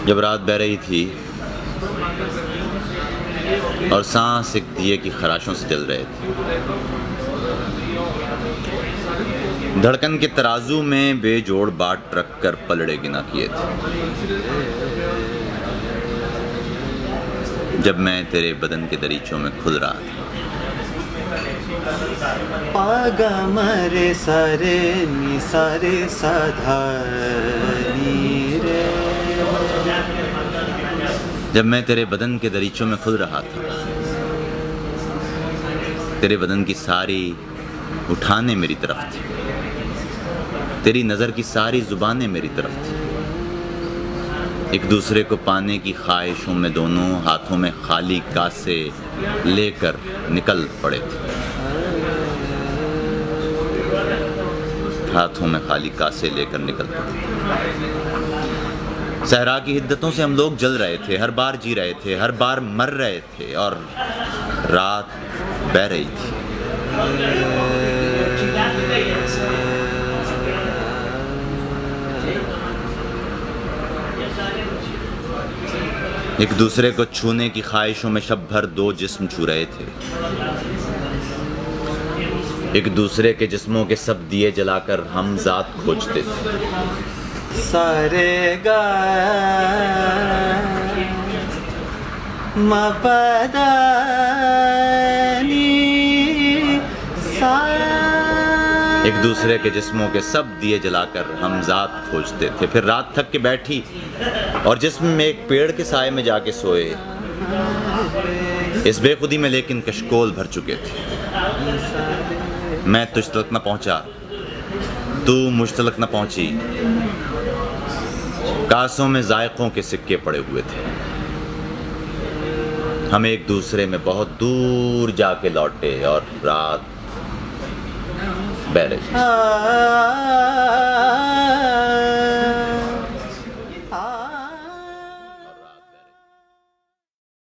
जब रात बह रही थी और सांस एक दिए की खराशों से जल रहे थे, धड़कन के तराजू में बेजोड़ बाट रख कर पलड़े गिना किए थे। जब मैं तेरे बदन के दरीचों में खुल रहा था, पागा मरे सारे नी सारे साधा नी रे। जब मैं तेरे बदन के दरीचों में खुल रहा था, तेरे बदन की सारी उठाने मेरी तरफ थी, तेरी नज़र की सारी जुबानें मेरी तरफ थी। एक दूसरे को पाने की ख्वाहिशों में दोनों हाथों में खाली कासे लेकर निकल पड़े थे, हाथों में खाली कासे लेकर निकल पड़े थे। सहरा की हिद्दतों से हम लोग जल रहे थे, हर बार जी रहे थे, हर बार मर रहे थे, और रात बह रही थी। एक दूसरे को छूने की ख्वाहिशों में शब भर दो जिस्म छू रहे थे, एक दूसरे के जिस्मों के सब दिए जलाकर हम जात खोजते थे। सारे गा मपदानी सा। एक दूसरे के जिस्मों के सब दिए जलाकर हम जात खोजते थे। फिर रात थक के बैठी और जिस्म में एक पेड़ के साए में जाके सोए। इस बेखुदी में लेकिन कशकोल भर चुके थे। मैं तुझ तक न पहुंचा, तू मुझ तक न पहुंची। कासों में जायकों के सिक्के पड़े हुए थे। हम एक दूसरे में बहुत दूर जाके लौटे और रात बह रही थी।